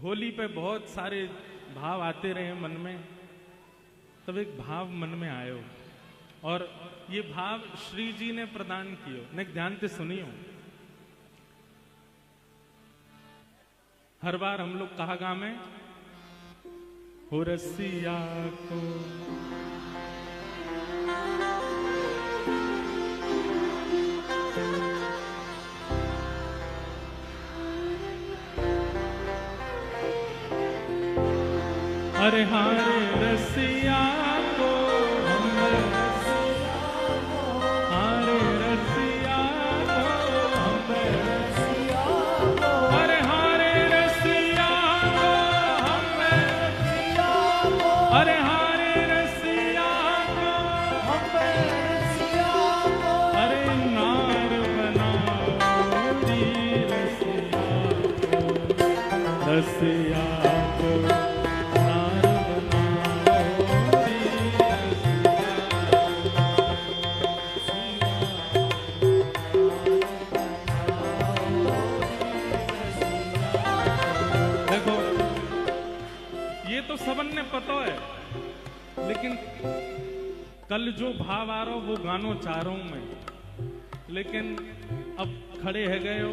होली पे बहुत सारे भाव आते रहे मन में, तब एक भाव मन में आयो और ये भाव श्री जी ने प्रदान कियो। ने ध्यान से सुनियो। हर बार हम लोग कहा गा में हो रसिया को अरे हारे रसिया को हम हारे रसिया को हम अरे हारे रसिया को हम अरे हारे रसिया को हम अरे नार बनाओ रसिया को रसिया को सबन ने पता है, लेकिन कल जो भाव आ रहा वो गानो चाह रहा हूं मैं, लेकिन अब खड़े है गए हो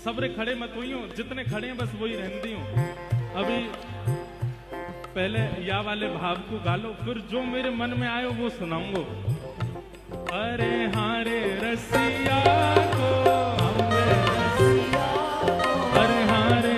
सबरे खड़े मत हुई हो, जितने खड़े हैं बस वही रहती हूं। अभी पहले या वाले भाव को गा लो, फिर जो मेरे मन में आयो वो सुनाऊंगा। अरे हारे रसिया को अरे हारे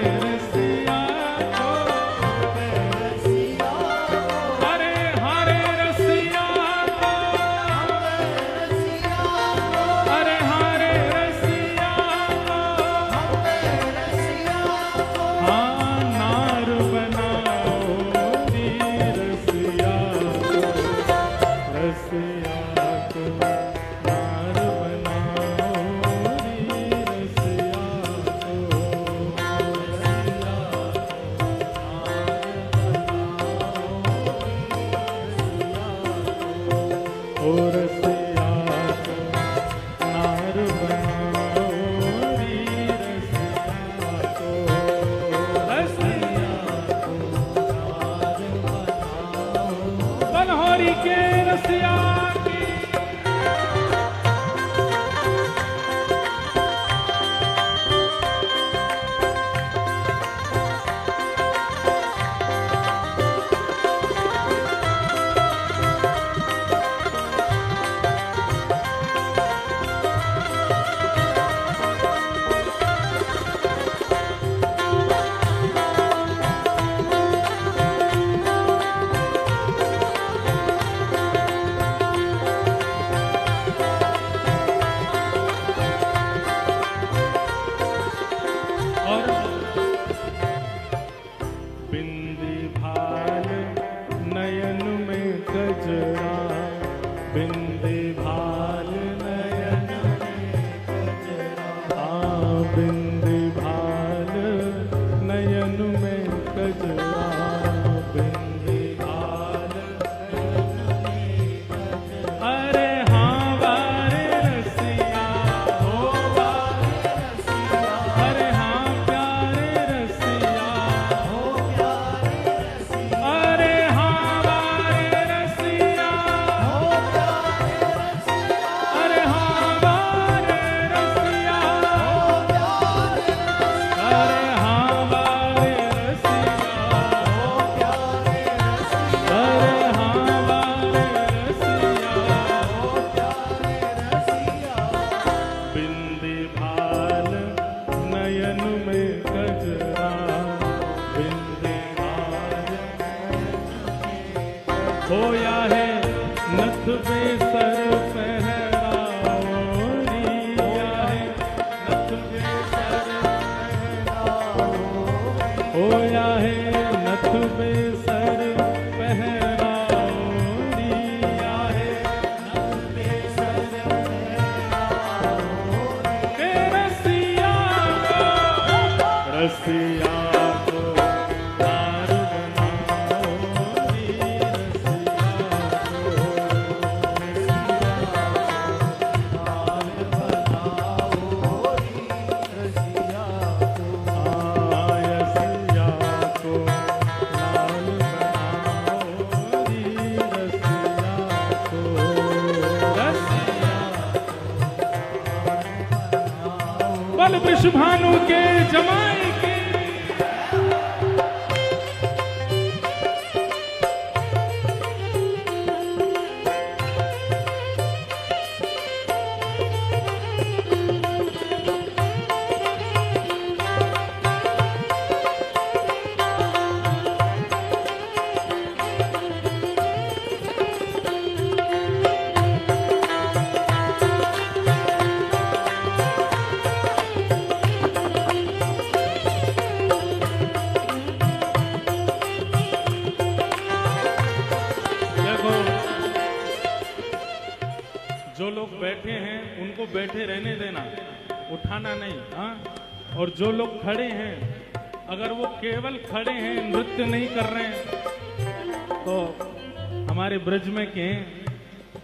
बैठे हैं उनको बैठे रहने देना, उठाना नहीं। हाँ, और जो लोग खड़े हैं अगर वो केवल खड़े हैं, नृत्य नहीं कर रहे हैं, तो हमारे ब्रज में के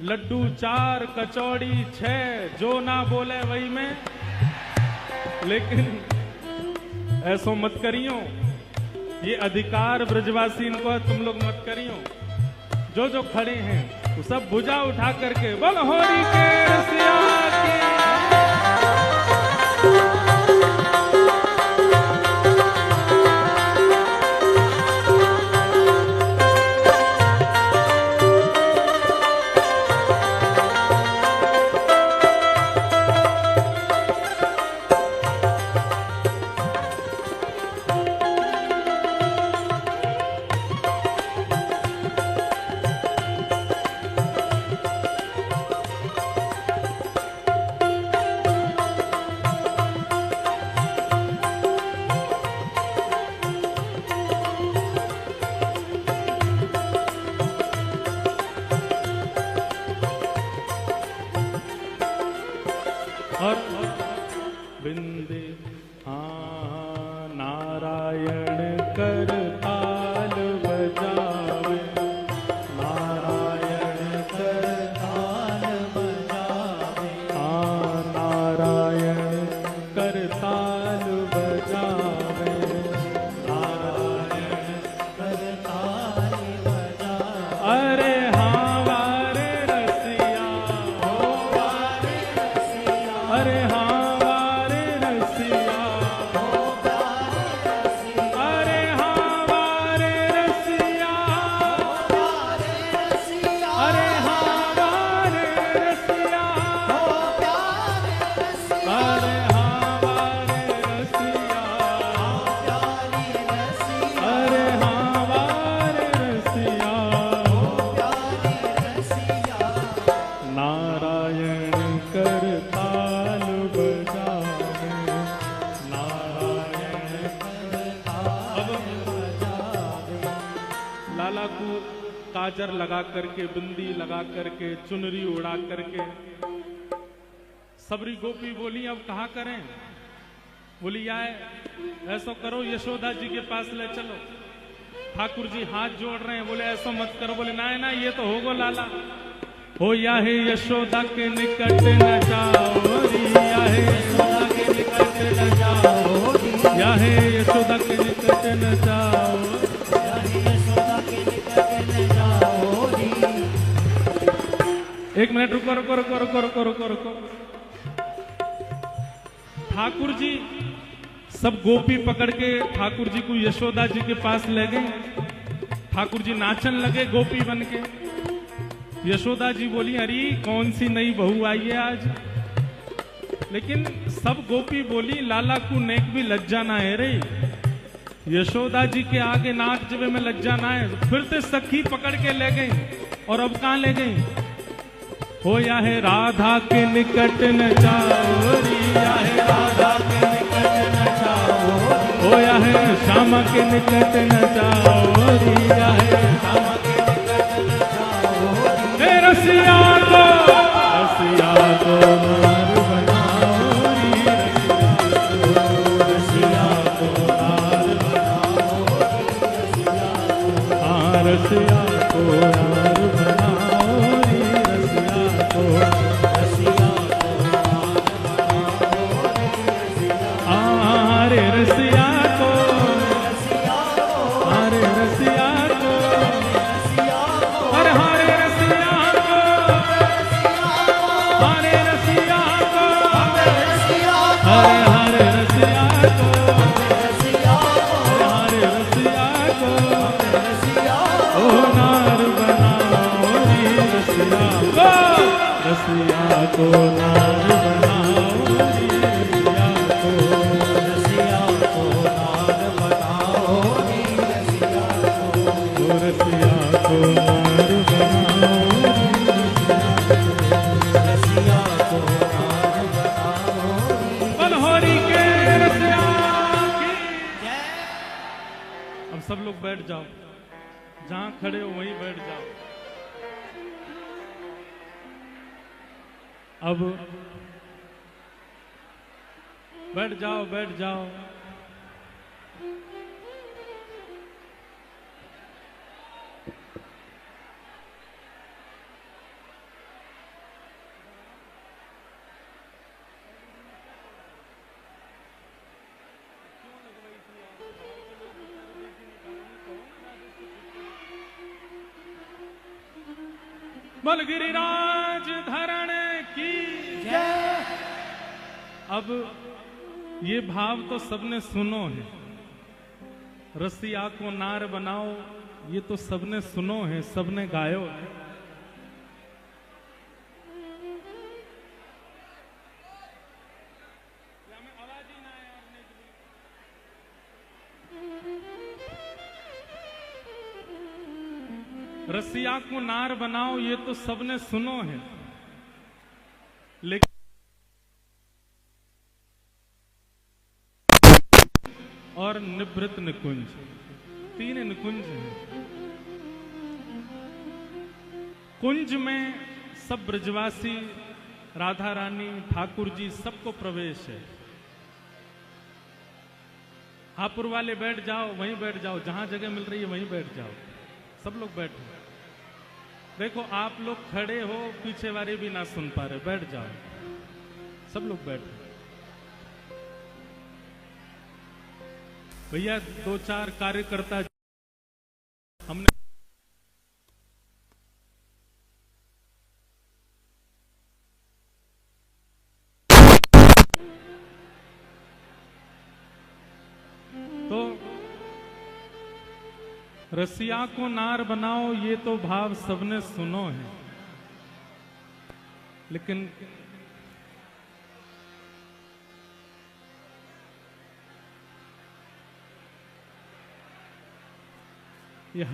लड्डू 4 कचौड़ी 6, जो ना बोले वही में। लेकिन ऐसो मत करियो, ये अधिकार ब्रजवासी इनको है, तुम लोग मत करियो। जो जो खड़े हैं वो सब भुजा उठा करके बोल होरी के रसिया की। और बिंदे हाँ नारायण कर ताल बजावे, नारायण कर ताल बजावे, हाँ नारायण कर ताल बजावे, नारायण कर ताल बजावे। अरे हाँ वारे रसिया हो वारे रसिया, अरे हाँ वारे रसिया हो वारे रसिया, अरे हाँ वारे रसिया हो वारे रसिया, अरे हाँ वारे रसिया हो वारे रसिया, अरे हाँ वारे रसिया हो वारे रसिया, अरे हाँ वारे रसिया हो वारे रसिया। नारायण कर ताल बजावे, नारायण कर ताल बजावे। लाला को काजर लगा करके, बिंदी लगा करके, चुनरी उड़ा करके सबरी गोपी बोली अब कहा करें। बोली आए ऐसा करो यशोदा जी के पास ले चलो। ठाकुर जी हाथ जोड़ रहे हैं, बोले ऐसा मत करो। बोले ना ना ये तो होगो लाला हो, या है यशोदा के निकट न जाओ री, या है यशोदा के निकट न जाओ, या है यशोदा के निकट न जाओ, या है यशोदा के निकट न जाओ री। एक मिनट रुको रुको रुको रुको रुको रुको रुको। ठाकुर जी सब गोपी पकड़ के ठाकुर जी को यशोदा जी के पास ले गए। ठाकुर जी नाचन लगे गोपी बन के। यशोदा जी बोली अरे कौन सी नई बहू आई है आज। लेकिन सब गोपी बोली लाला को नेक भी लज्जा ना है रे, यशोदा जी के आगे नाक जबे में लज्जा ना है। फिर से सखी पकड़ के ले गई। और अब कहां ले गई हो, या है राधा के निकट न जाओ री, या है राधा के निकट न जाओ, हो या है श्यामा के निकट न जाओ री, या है श्यामा के निकट न जाओ री। रसिया को नार बनाओ री, रसिया को नार बनाओ री, हाँ रसिया को नार बनाओ री, रसिया को हरे रसिया को, हरे रसिया को, हरे हरे रसिया को, हरे रसिया को, हरे हरे रसिया को, हरे रसिया को, ओ नार बनाओ री रसिया को, रसिया को नार बनाओ री, रसिया को, रसिया को नार बनाओ री, रसिया को, रसिया को नार बनाओ री, रसिया को नार बनाओ री। बनहोरी के रसिया की जय। अब सब लोग बैठ जाओ, जहां खड़े हो वहीं बैठ जाओ। अब बैठ जाओ, बैठ जाओ। बोल गिरिराज धरण की जय। अब ये भाव तो सबने सुनो है, रसिया को नार बनाओ, ये तो सबने सुनो है, सबने गायो है। रसिया को नार बनाओ, ये तो सबने सुनो है, लेकिन और निभृत निकुंज, तीन निकुंज हैं। कुंज में सब ब्रजवासी, राधा रानी, ठाकुर जी सबको प्रवेश है। हापुर वाले बैठ जाओ, वहीं बैठ जाओ, जहां जगह मिल रही है वहीं बैठ जाओ, सब लोग बैठो। देखो आप लोग खड़े हो, पीछे वाले भी ना सुन पा रहे, बैठ जाओ, सब लोग बैठो। भैया दो चार कार्यकर्ता हमने तो रसिया को नार बनाओ, ये तो भाव सबने सुनो है, लेकिन ये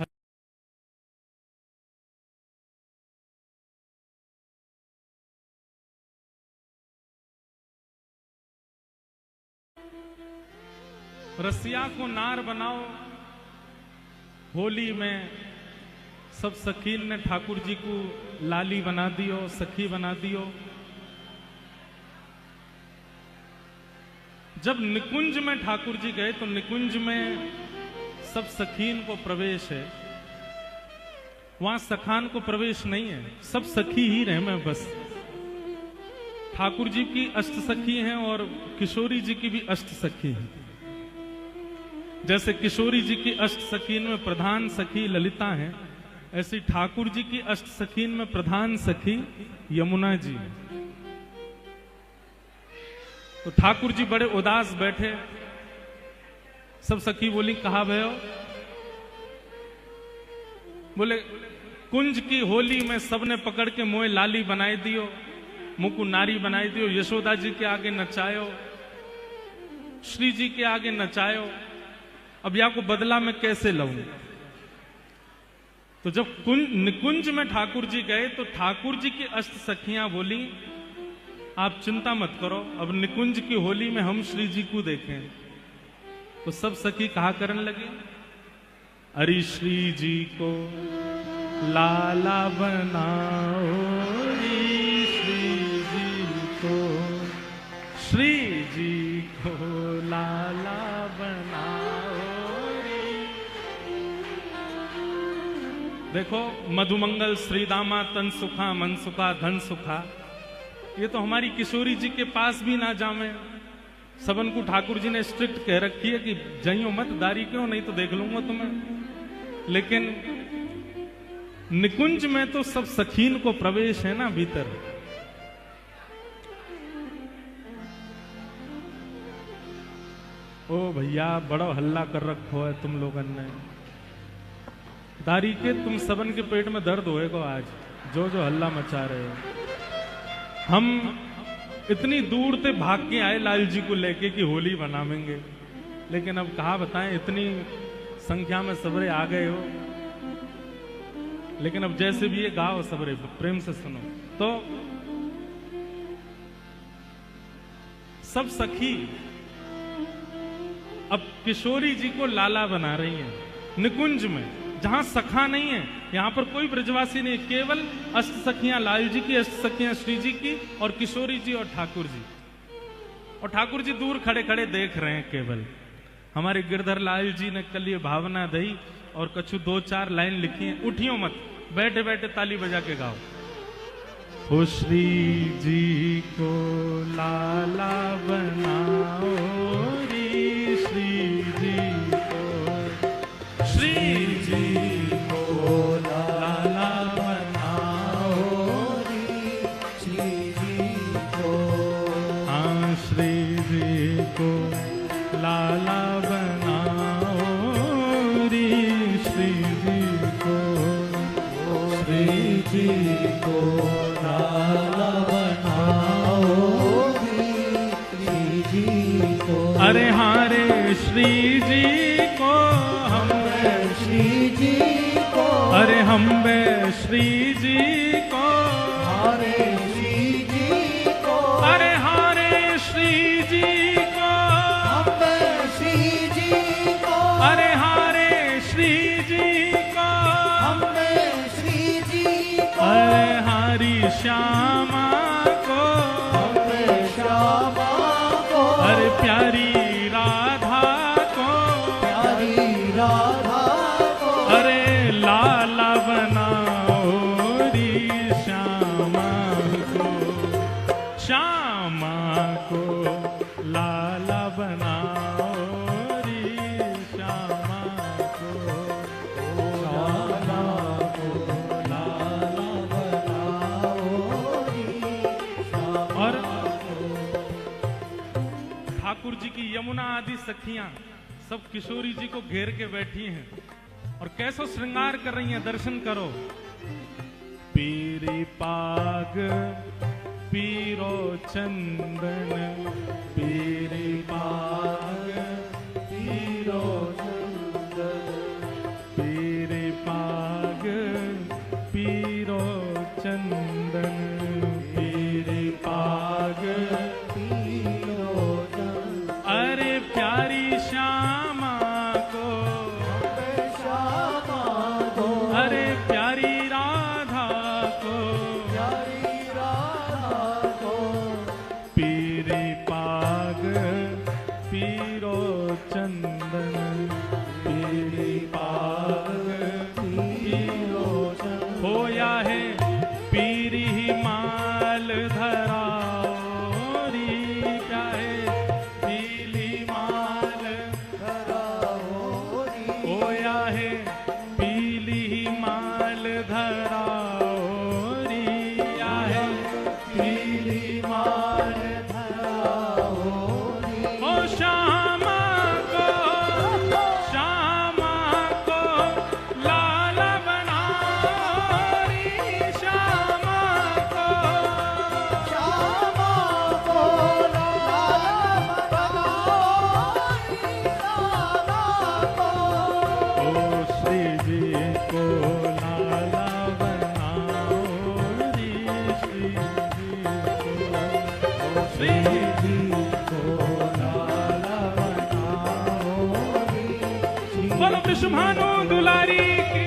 रसिया को नार बनाओ। होली में सब सखीन ने ठाकुर जी को लाली बना दियो, सखी बना दियो। जब निकुंज में ठाकुर जी गए तो निकुंज में सब सखीन को प्रवेश है, वहां सखान को प्रवेश नहीं है, सब सखी ही रहे में बस। ठाकुर जी की अष्ट सखी हैं और किशोरी जी की भी अष्ट सखी हैं। जैसे किशोरी जी की अष्ट सखीन में प्रधान सखी ललिता है, ऐसी ठाकुर जी की अष्ट सखीन में प्रधान सखी यमुना जी। तो ठाकुर जी बड़े उदास बैठे, सब सखी बोली कहा भयो? बोले कुंज की होली में सबने पकड़ के मोए लाली बनाई दियो, मुकु नारी बनाई दियो, यशोदा जी के आगे नचायो, श्री जी के आगे नचायो, अब या को बदला में कैसे लऊं? तो जब निकुंज में ठाकुर जी गए तो ठाकुर जी की अष्ट सखियां बोली आप चिंता मत करो, अब निकुंज की होली में हम श्री जी को देखें। तो सब सखी कहा करने लगे, अरे श्री जी को लाला बनाओ, श्री जी को लाला बनाओ। देखो मधुमंगल श्रीदामा तन सुखा मन सुखा धन सुखा, ये तो हमारी किशोरी जी के पास भी ना जामे। सबन को ठाकुर जी ने स्ट्रिक्ट कह रखी है कि जाइयो मत, दारी क्यों, नहीं तो देख लूंगा तुम्हें। लेकिन निकुंज में तो सब सखीन को प्रवेश है ना भीतर। ओ भैया बड़ा हल्ला कर रखो है तुम लोगन ने, दारी के तुम सबन के पेट में दर्द होएगा आज, जो जो हल्ला मचा रहे हो। हम इतनी दूर से भाग के आए लाल जी को लेके कि होली मनावेंगे, लेकिन अब कहा बताएं, इतनी संख्या में सबरे आ गए हो। लेकिन अब जैसे भी ये गाओ सबरे प्रेम से सुनो। तो सब सखी अब किशोरी जी को लाला बना रही हैं निकुंज में। जहां सखा नहीं है, यहाँ पर कोई ब्रजवासी नहीं, केवल अष्ट सखियां, लाल जी की अष्ट सखियां, श्री जी की और किशोरी जी और ठाकुर जी। और ठाकुर जी दूर खड़े खड़े देख रहे हैं केवल। हमारे गिरधर लाल जी ने कल ये भावना दई और कछु 2-4 लाइन लिखी है। उठियो मत, बैठे बैठे ताली बजा के गाओ। हो श्री जी को लाला बनाओ रे, श्री जी को, श्री जी को लाला बनाओ रे, श्री जी को, हाँ श्री जी को लाला बनाओ रे, श्री जी को, श्री जी को लाला बनाओ रे, श्री जी को। अरे हारे श्री जी को हम श्री जी को, अरे हम श्री जी को, हारे श्री जी को, अरे हारे श्री जी को, हम श्री जी को, अरे हारे श्री जी को, हम श्री जी को, अरे हारी श्यामा को, हम श्यामा को, अरे प्यारी राधा को, प्यारी राधा को, अरे लाला बनाओ री श्यामा को, श्यामा को लाला बनाओ री श्यामा को, श्यामा को लाला बनाओ री श्यामा। और ठाकुर जी की यमुना आदि सखियां सब किशोरी जी को घेर के बैठी हैं और कैसो श्रृंगार कर रही हैं, दर्शन करो। पीरी पाग पीरो चंदन, पीरी पाग पीरो चंदन, पीरी पाग पीरो चंदन, पीरी पाग पीरो चंदन, अरे प्यारी श्यामा को, श्यामा को, अरे प्यारी राधा को, प्यारी राधा को, पीरी पाग पीरो चंदन, पीरी पाग पीरो चंदन, होया है पीरी माल धराओ री, क्या है पीली माल धराओ री, होया है पीली माल धराओ री, क्या है पीली माल धराओ री, ओ श्यामा को, श्यामा को लाला बनाओ री, श्यामा को, श्यामा को लाला बनाओ री, श्यामा को, ओ श्री जी को लाला बनाओ री, श्री जी को, ओ श्री जी को लाला बनाओ री। बोलो विश्वभानु दुलारी की।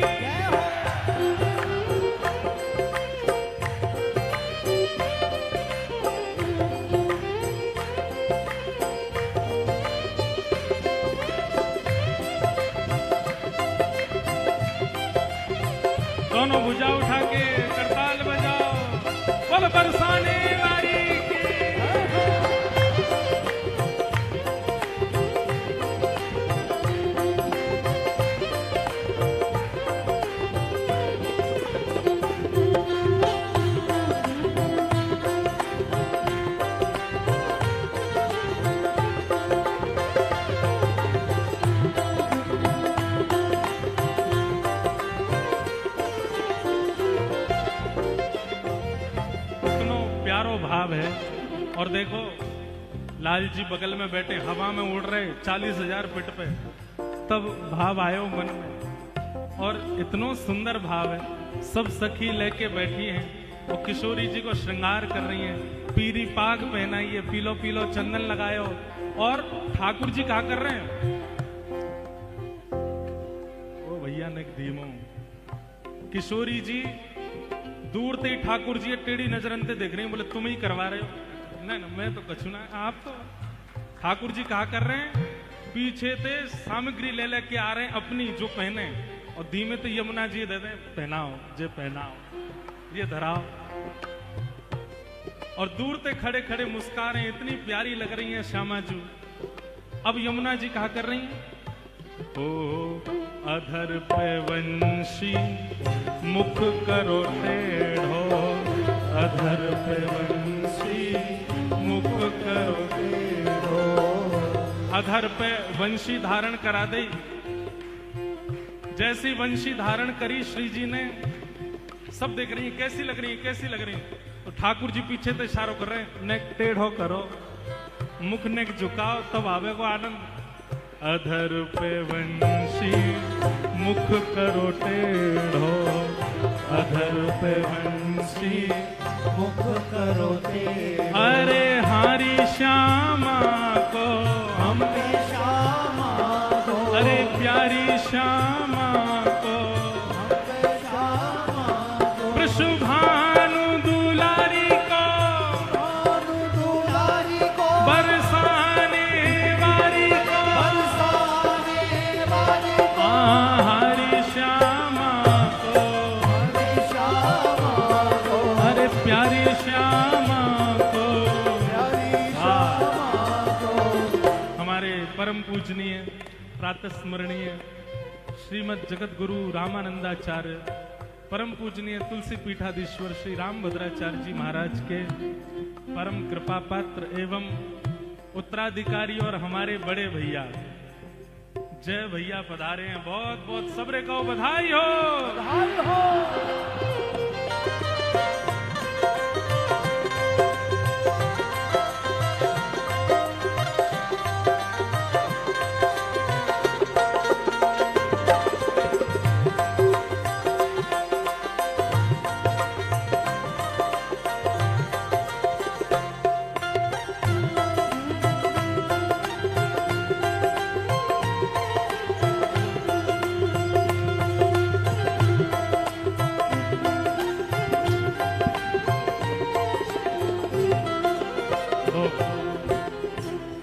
दोनों भुजा उठा के करताल बजाओ, बोल बरसाने वाली की। भाव है। और देखो लाल जी बगल में बैठे हवा में उड़ रहे 40,000 फीट पे, तब भाव आयो मन में। और इतना सुंदर भाव है, सब सखी लेके बैठी हैं और किशोरी जी को श्रृंगार कर रही हैं, पीरी पाग पहनाइए, पीलो पीलो चंदन लगायो। और ठाकुर जी क्या कर रहे हैं? ओ भैया ने धीमो। किशोरी जी दूर से ही ठाकुर जी टेढ़ी नजरन से देख रहे हैं, बोले तुम ही करवा रहे हो। नहीं ना, मैं तो कछु ना, आप तो। ठाकुर जी कहा कर रहे हैं, पीछे से सामग्री ले लेके आ रहे हैं अपनी जो पहने, और धीमे तो यमुना जी दे दे, पहनाओ जे पहनाओ, ये धराओ। और दूर से खड़े खड़े मुस्का रहे हैं, इतनी प्यारी लग रही है श्यामा जी। अब यमुना जी कहा कर रही हैं, ओ अधर पे वंशी मुख करो टेढ़ो, अधर पे वंशी मुख करो टेढ़ो। अधर पे वंशी धारण करा दे। जैसी वंशी धारण करी श्री जी ने, सब देख रही है कैसी लग रही है, कैसी लग रही है। तो ठाकुर जी पीछे से इशारों कर रहे हैं, नेक टेढ़ो करो, मुख नेक झुकाओ, तब आवे को आनंद। अधर पे वंशी मुख करो टेढ़ो, अधर पे वंशी मुख करो टेढ़ो। अरे हारी श्यामा को हमने श्यामा को, अरे प्यारी श्यामा को हमने श्यामा को। वृषभानु दुलारी को, भानु दुलारी को, बरसाने वारी को, बरसाने वारी को। हरी श्यामा को, हरी श्यामा को, अरे प्यारी श्यामा को, प्यारी श्यामा को। हमारे परम पूजनीय प्रातः स्मरणीय श्रीमद जगत गुरु रामानंदाचार्य, परम पूजनीय तुलसी पीठाधीश्वर श्री रामभद्राचार्य जी महाराज के परम कृपा पात्र एवं उत्तराधिकारी और हमारे बड़े भैया जय भैया पधारे हैं। बहुत बहुत सबरे को बधाई हो, बधाई हो।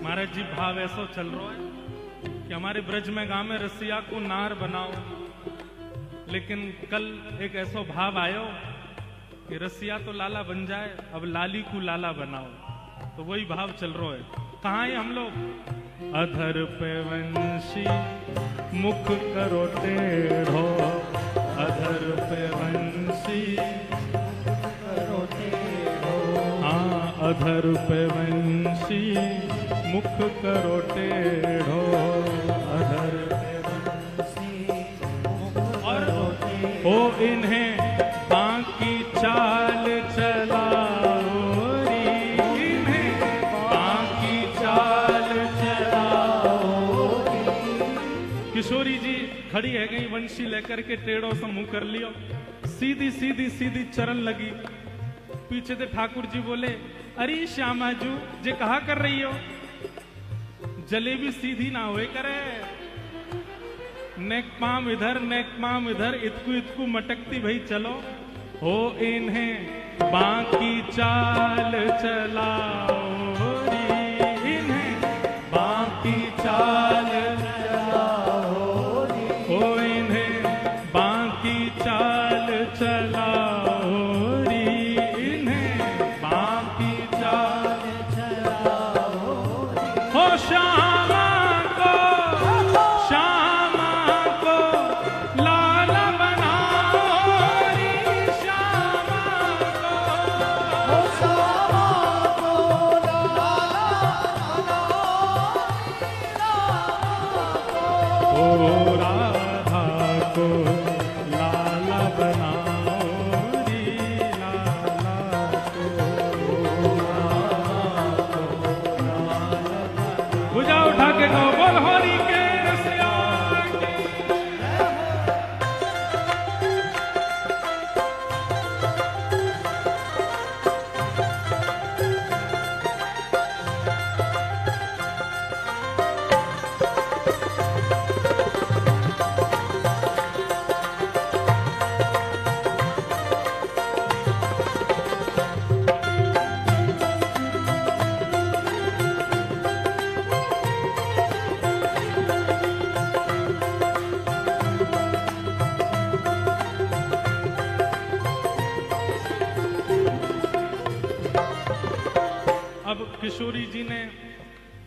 महाराज जी भाव ऐसा चल रहा है कि हमारे ब्रज में गांव में रसिया को नार बनाओ, लेकिन कल एक ऐसा भाव आयो कि रसिया तो लाला बन जाए, अब लाली को लाला बनाओ। तो वही भाव चल रहा है। कहाँ है हम लोग? अधर पे वंशी मुख करो टेढ़ो, अधर पे वंशी करो टेढ़ो। हाँ, अधर पे वंशी मुख करो टेढ़ो, अधर पे वंशी मुख करो टेढ़ो। ओ इन्हें बाकी चाल चलाओ री, इन्हें बाकी चाल चलाओ री। किशोरी जी खड़ी है गई, वंशी लेकर के टेढ़ो से मुंह कर लियो, सीधी सीधी सीधी चरण लगी। पीछे से ठाकुर जी बोले, अरे श्यामा जू जे कहा कर रही हो, जलेबी सीधी ना हुए करे, नेक पाम इधर नेक पाम इधर, इतकू इतकू मटकती भाई चलो। हो इन्हें बाकी चाल चलाओ री, इन्हें बाकी चाल चलाओ री। हो इन्हें बाकी चाल चलाओ री, इन्हें बाकी चाल चलाओ री। हो श्यामा को, श्यामा को लाला बनाओ री, श्यामा को। हो श्यामा को लाला बनाओ, ओ राधा को लाला बनाओ री, लाला को, भुजा उठा के कहो बोल होरी के रसिया की।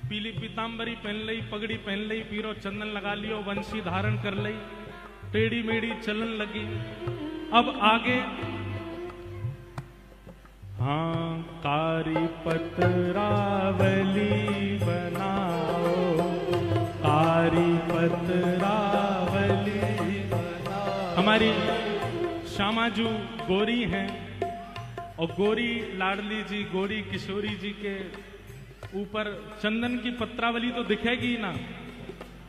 पीली पीताम्बरी पहन लई, पगड़ी पहन लई, पीरो चंदन लगा लियो, वंशी धारण कर लई, टेढ़ी मेढ़ी चलन लगी। अब आगे हाँ कारी पतरावली बनाओ, कारी पतरावली बनाओ। हमारी श्यामाजू गोरी हैं और गोरी लाडली जी, गोरी किशोरी जी के ऊपर चंदन की पत्रावली तो दिखेगी ना,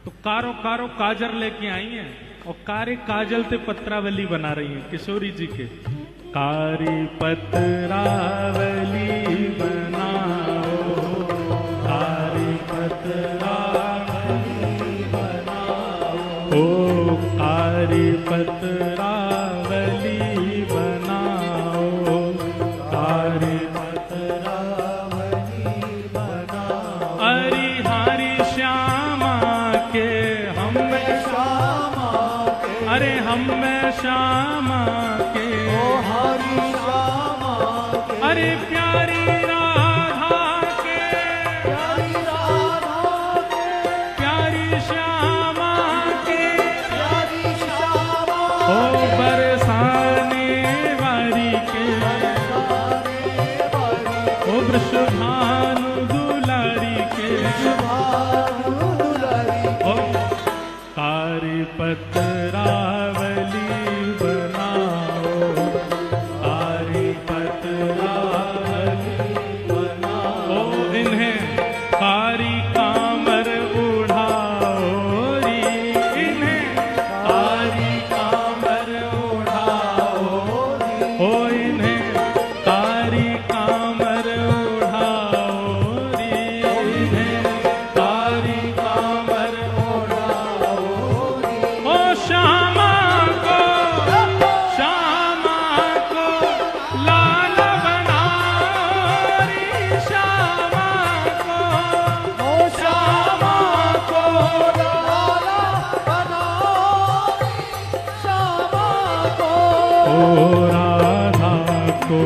तो कारो कारो काजर लेके आई हैं और कारे काजल से पत्रावली बना रही हैं किशोरी जी के। कारी पतरावली बनाओ, कारी पतरावली बनाओ, ओ कारी पतरावली बनाओ, कारी पतरावली बनाओ। हरी हरी श्यामा के हम श्यामा के, अरे हम श्यामा के, ओ हरी श्यामा के, अरे प्यारी राधा के, प्यारी राधा के, प्यारी श्यामा के, प्यारी श्यामा ओ बरसाने वाली के, ओ वृषभानु दुलारी के, ओ कारी पतरावली बनाओ, कारी पतरावली बनाओ। ओ इन्हें कारी कामर उड़ाओ री, इन्हें कारी कामर उड़ाओ री, ओ इन्हें कारी कामर उड़ाओ री, इन्हें कारी कामर उड़ाओ री। ओ श्यामा को लाल बनाओ री, श्यामा को, ओ श्यामा को लाल बनाओ री, श्यामा को, ओ राधा को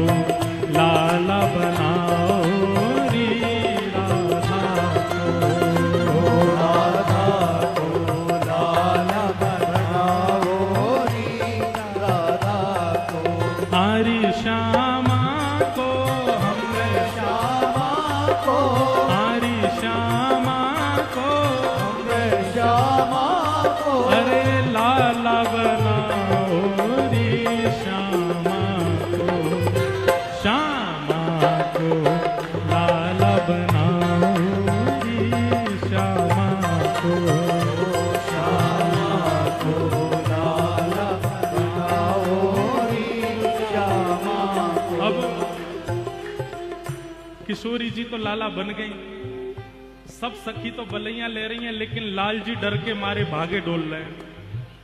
लाला बनाओ री, राधा को, ओ राधा को लाला बनाओ री, राधा को। हरी श्यामा को हमरे श्यामा को, हरी श्यामा को हमरे श्यामा को, अरे लाला बनाओ री, श्यामा को, श्यामा को लाला बनाओ री, श्यामा को, श्यामा को लाला बनाओ री, श्यामा को। अब किशोरी जी तो लाला बन गई, सब सखी तो बलैया ले रही हैं, लेकिन लाल जी डर के मारे भागे डोल रहे हैं।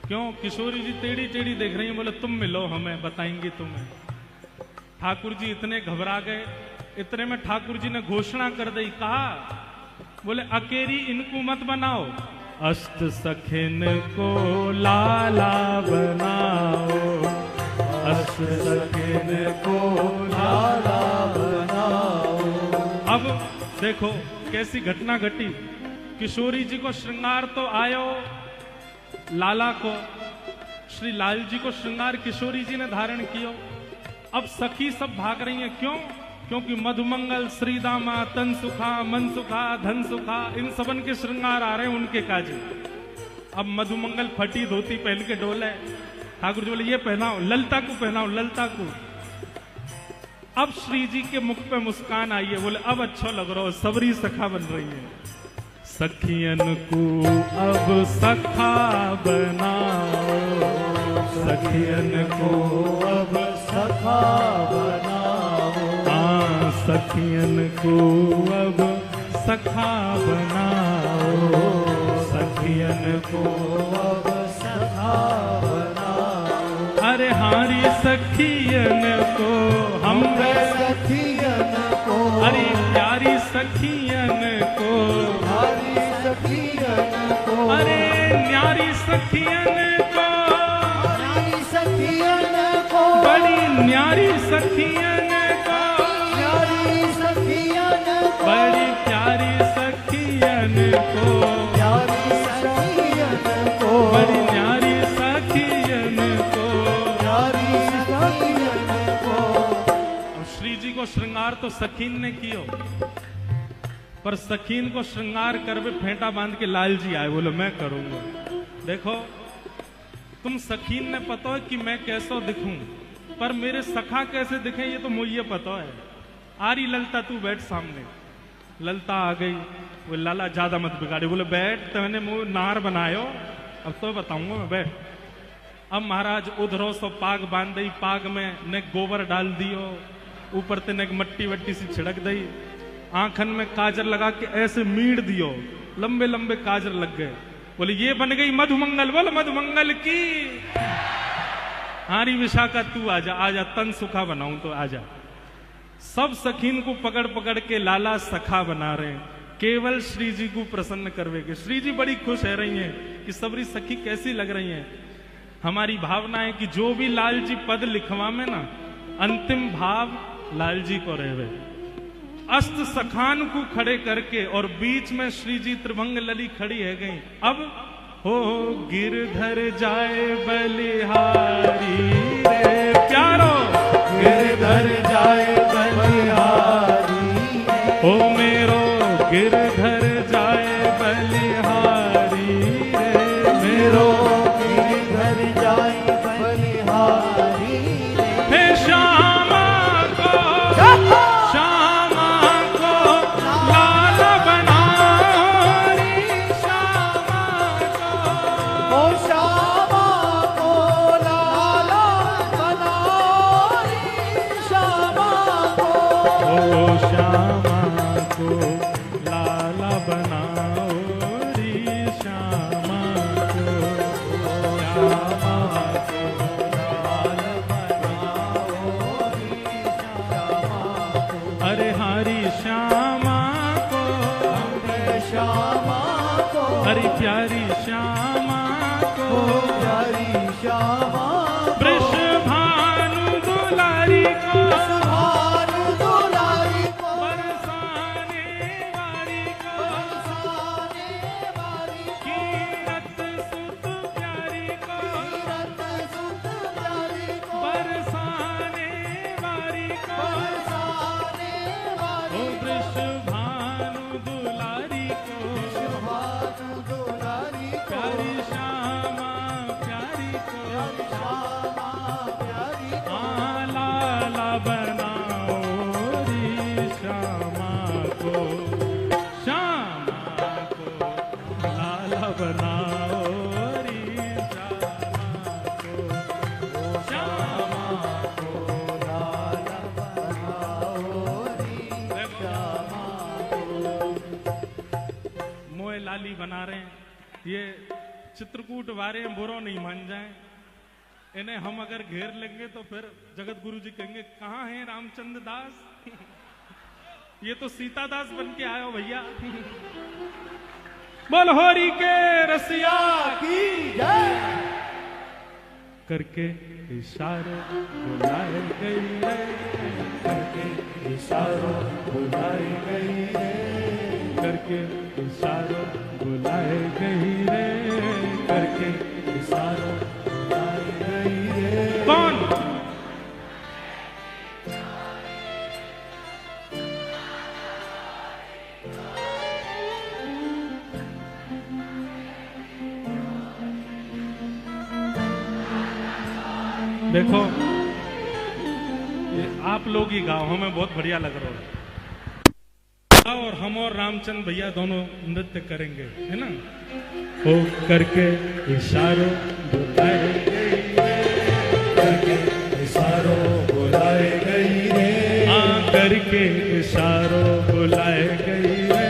क्यों? किशोरी जी टेढ़ी टेढ़ी देख रही हैं, बोले तुम मिलो हमें, बताएंगी तुम्हें। ठाकुर जी इतने घबरा गए, इतने में ठाकुर जी ने घोषणा कर दी, कहा बोले अकेरी इनको मत बनाओ, अष्ट सखिन को लाला बनाओ, अष्ट सखिन को लाला बनाओ। अब देखो कैसी घटना घटी। किशोरी जी को श्रृंगार तो आयो, लाला को, श्री लाल जी को श्रृंगार किशोरी जी ने धारण कियो। अब सखी सब भाग रही हैं, क्यों? क्योंकि मधुमंगल, श्रीदामा, तन सुखा, मन सुखा, धन सुखा, इन सबन के श्रृंगार आ रहे हैं उनके काजे। अब मधुमंगल फटी धोती पहन के डोले, ठाकुर जी बोले ये पहनाओ, ललता को पहनाओ, ललता को। अब श्री जी के मुख पे मुस्कान आई है, बोले अब अच्छा लग रहा हो, सबरी सखा बन रही है। सखियन को अब सखा बनाओ, सखियन को अब सखा बनाओ, हाँ सखियन को अब सखा बनाओ, सखियन को अब सखा बनाओ। अरे हारी सखियन को हमरे सखियन को, अरे प्यारी सखियन को, हारी सखियन को, अरे न्यारी सखियन को, न्यारी सखियन को, बड़ी न्यारी सखियन को, न्यारी सखियन को, बड़ी प्यारी सखियन को, न्यारी सखियन को, बड़ी न्यारी सखियन को, न्यारी सखियन को। अब श्री जी को श्रृंगार तो सखीन ने कियो, पर सखीन को श्रृंगार करवे फेंटा बांध के लाल जी आए, बोले मैं करूंगा। देखो तुम सखीन ने पता है कि मैं कैसो दिखूं, पर मेरे सखा कैसे दिखे ये तो मुझे पता है। आरी ललता तू बैठ सामने। ललता आ गई, वो लाला ज्यादा मत बिगाड़े, बोले बैठ, तूने मुंह नार बनायो, अब तो बताऊंगा मैं, बैठ। अब महाराज उधरों सो पाग बांध दी, पाग में ने गोबर डाल दियो, ऊपर ते ने मट्टी वट्टी सी छिड़क दी, आंखन में काजर लगा के ऐसे मीड़ दियो, लंबे लंबे काजर लग गए। बोले ये बन गई मधुमंगल, बोल मधुमंगल की। हारी विशाखा तू आजा, आजा तन सुखा बनाऊं तो आजा। सब सखीन को पकड़ पकड़ के लाला सखा बना रहे हैं, केवल श्री जी को प्रसन्न करवे के। श्री जी बड़ी खुश है रही हैं कि सबरी सखी कैसी लग रही हैं। हमारी भावना है कि जो भी लाल जी पद लिखवा में ना, अंतिम भाव लाल जी को रहवे। अस्त सखान को खड़े करके और बीच में श्री जी त्रिभंग लली खड़ी है गई। अब हो गिरधर जाए बलिहारी रे प्यारो, गिरधर जाए बलिहारी, ओ मेरो गिरधर जाए बलिहारी रे, मेरो गिरधर जाए बलिहारी रे। हे श्यामा को, श्यामा को लाल बनाओ रे, श्यामा को, ओ श्यामा को लाला बनाओ रे, श्यामा को, ओ श्यामा को लाला बनाओ रे, श्यामा को, श्यामा को लाल बनाओ रे, श्यामा को। अरे हरी श्यामा को, श्यामा को, हरी प्यारी श्यामा को, प्यारी श्यामा वृष भानु दुलारी को, भानु दुलारी को, बरसाने वारी को, बरसाने वाली को, कीरत सुत प्यारी को, रत सुत प्यारी को, बरसाने वारी को, बरसाने वाली ओ वृष भानु दुलारी को, भानु दुलारी को, प्यारी श्यामा प्यारी को, श्यामा प्यारी को, लाला बनाओ रे श्यामा को, श्यामा को लाला बनाओ रे श्यामा को, श्यामा को लाला बनाओ रे, श्यामा मोए लाली बना रहे हैं। ये चित्रकूट वारे बुरो नहीं मान जाए, इन्हें हम अगर घेर लेंगे तो फिर जगत गुरु जी कहेंगे कहाँ है रामचंद्र दास। ये तो सीता दास बन के आयो भैया। बोल होरी के रसिया की जय। करके इशारों बुलाए गई रे, करके इशारों बुलाई गई रे, करके इशारों बुलाए गई रे, करके इशारों बुलाई गई रे। कौन? देखो ये आप लोग ही गाओ, हमें बहुत बढ़िया लग रहा है। और हम और रामचंद्र भैया दोनों नृत्य करेंगे, है ना। हो करके इशारों बुलाए गई रे, करके इशारों बुलाई गई रे, हाँ करके इशारों बुलाए गई रे,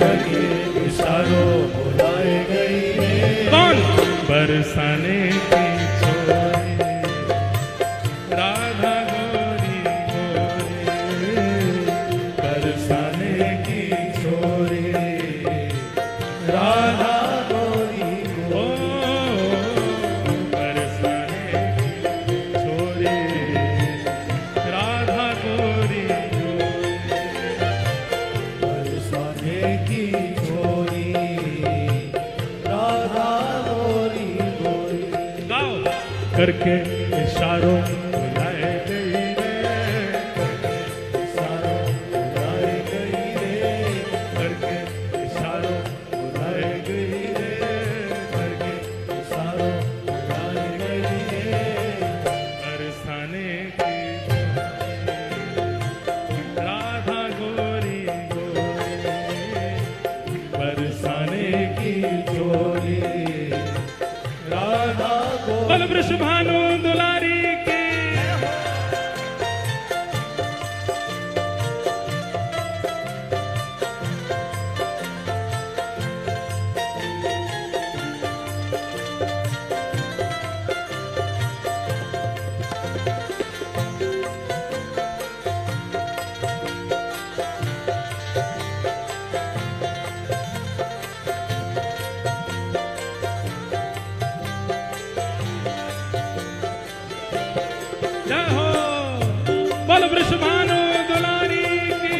करके इशारों बुलाई गई रे। कौन? बरसाने की छोरी राधा गोरी गोरी, बरसाने की छोरी राधा गोरी ओ बरसाने की छोरी राधा गोरी, बरसाने की छोरी करके इशारों बुलाए गई रे, इशारों बुलाए गई रे, करके इशारों बुलाए गई रे, करके इशारों बुलाए गई रे, बरसाने की राधा गोरी गोरी, बरसाने की चोरी राधा को बल वृषभानु दुलारी की। जय हो बल वृषभानु दुलारी की।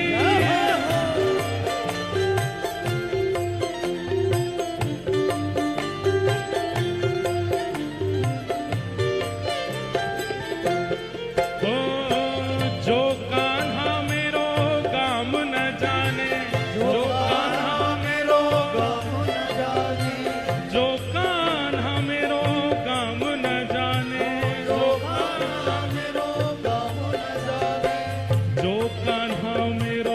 ओ जो कान्हा मेरो काम न जाने, जो कान्हा मेरो गम न जाने, जो कान्हा मेरो काम न जाने, जो कान्हा मेरो गम न जाने, जो कान्हा मेरो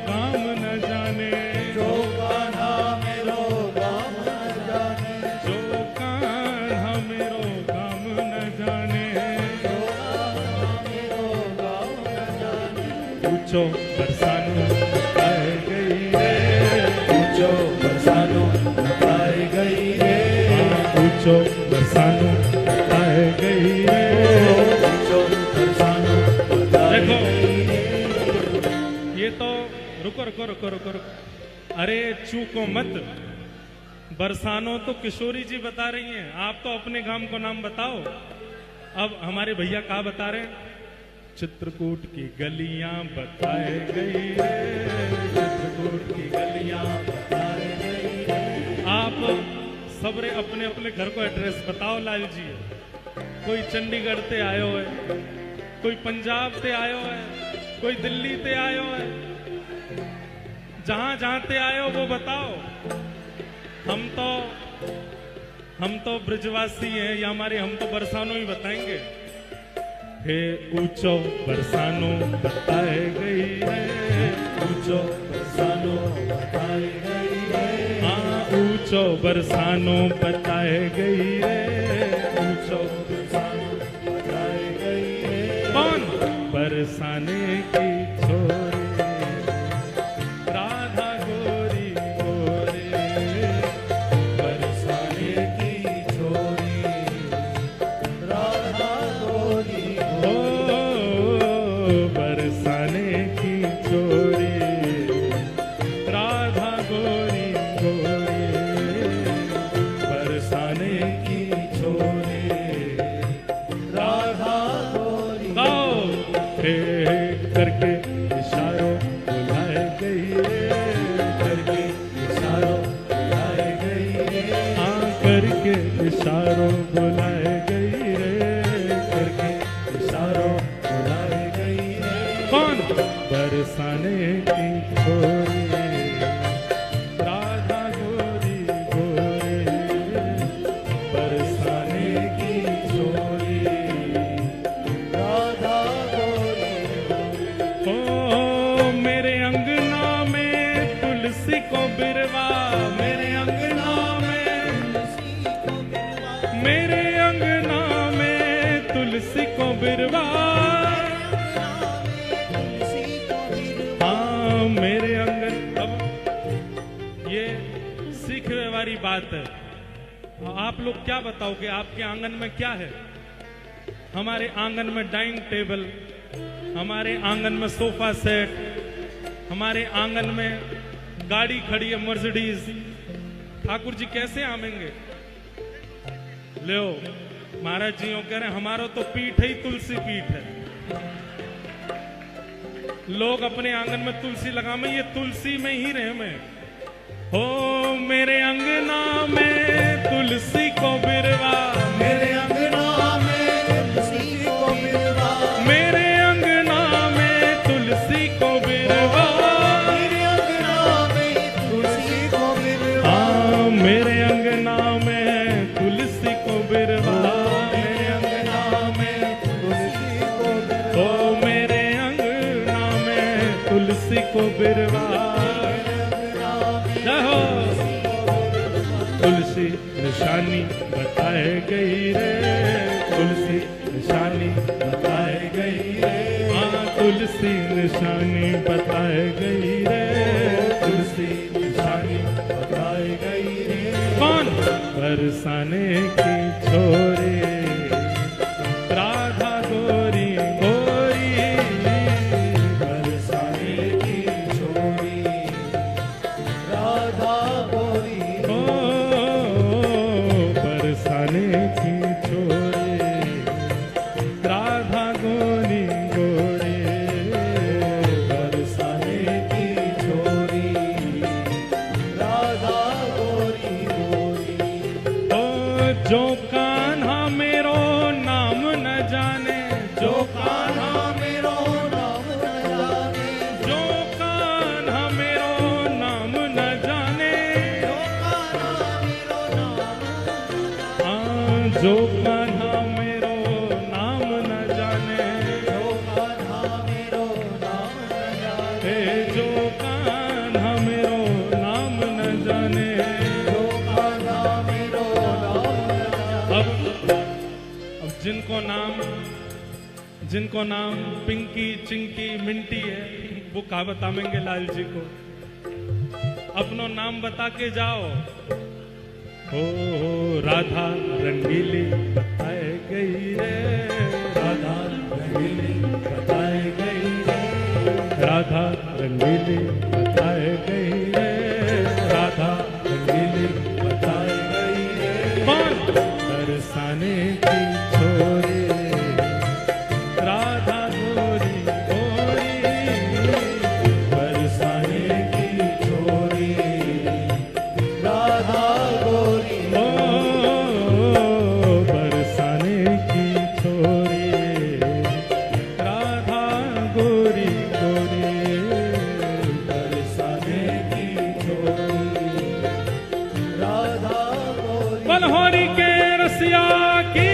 काम न जाने, जो कान्हा मेरो गम न जाने, जो कान्हा मेरो काम न जाने, जो कान्हा मेरो गम न जाने, पूछो बरसानो बताए गई रे, पूछो बरसानो बताई गई रे, पूछो बरसानो बताए गई रे। पूछो बरसानो बताई देखो। गई रे, ये तो रुको रुको रुको रुको रुको, अरे चूको मत, बरसानो तो किशोरी जी बता रही हैं, आप तो अपने गांव को नाम बताओ। अब हमारे भैया क्या बता रहे हैं? चित्रकूट की गलियां बताए गई रे, चित्रकूट की गलियां बताई गई रे, आप सबरे अपने अपने घर को एड्रेस बताओ लाल जी। कोई चंडीगढ़ ते आयो है, कोई पंजाब ते आयो है, कोई दिल्ली ते आयो है, जहां जहां ते आयो वो बताओ। हम तो ब्रजवासी हैं, या हमारे हम तो बरसानो ही बताएंगे। हे ऊंचो बरसानो बताए गई है, पूछो बरसानो बताई गई रे, हाँ ऊंचो बरसानो बताए गई रे। पूछो बरसानो बताई गई रे, कौन? बरसाने की छोरी राधा गोरी गोरी, बरसाने की छोरी राधा गोरी ओ बरसाने की छोरी राधा गोरी गोरी, बरसाने की छोरी राधा गोरी, गाओ हे करके इशारों बुलाए गई रे, करके इशारों बुलाए गई रे, हाँ करके इशारों बुलाए गई रे, करके इशारों बुलाए गई रे, कौन? बरसाने की छोरी राधा गोरी गोरी, बरसाने की छोरी राधा गोरी, ओ मेरे अंगना में तुलसी को बिरवा, मेरे अंगना में, मेरे अंगना में तुलसी को बिरवा, हाँ मेरे आंगन। अब ये सीखने वाली बात है, आप लोग क्या बताओगे आपके आंगन में क्या है? हमारे आंगन में डाइनिंग टेबल, हमारे आंगन में सोफा सेट, हमारे आंगन में गाड़ी खड़ी है मर्सिडीज। ठाकुर जी कैसे आवेंगे? लो महाराज जी कह रहे हमारा तो पीठ ही तुलसी पीठ है। लोग अपने आंगन में तुलसी लगा में, ये तुलसी में ही रहे मैं। हो मेरे अंगना में तुलसी को बिरवा, मेरे अंगना में बिरवा हो तुलसी निशानी बताए गई रे, तुलसी निशानी बताए गई रे, हाँ तुलसी निशानी बताए गई रे, तुलसी निशानी बताए गई रे। कौन? बरसाने की छोरी राधा गोरी गोरी, बरसाने की छोरी राधा गोरी, ओ बरसाने की छोरी राधा गोरी गोरी, बरसाने की छोरी राधा गोरी गोरी। ओ जो कान्हा मेरो नाम न जाने, जो कान्हा मेरो नाम न जाने, जो कान्हा मेरो नाम न जाने, जो कान्हा मेरो नाम हाँ जो कान्हा मेरो नाम न जाने, जो कान्हा मेरो नाम न जाने, हे जो कान्हा मेरो नाम न जाने। जो कान्हा मेरो नाम न जाने। अब जिनको नाम पिंकी चिंकी मिंटी है, वो कहावत आमेंगे लाल जी को अपनो नाम बता के जाओ। हो राधा रंगीली बताए गई रे, राधा रंगीली बताए गई रे, राधा रंगीली बताए गई रे, राधा रंगीली बताए गई रे। कौन? बरसाने की छोरी राधा गोरी गोरी, बरसाने की छोरी राधा गोरी, ओ बरसाने की छोरी राधा गोरी गोरी, बरसाने की छोरी राधा गोरी। बलहोरी के रसिया की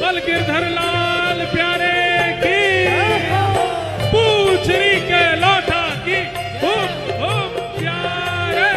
बल गिरधर लाल प्यारे की, पूछरी के लौटा की, खूब खूब प्यारे।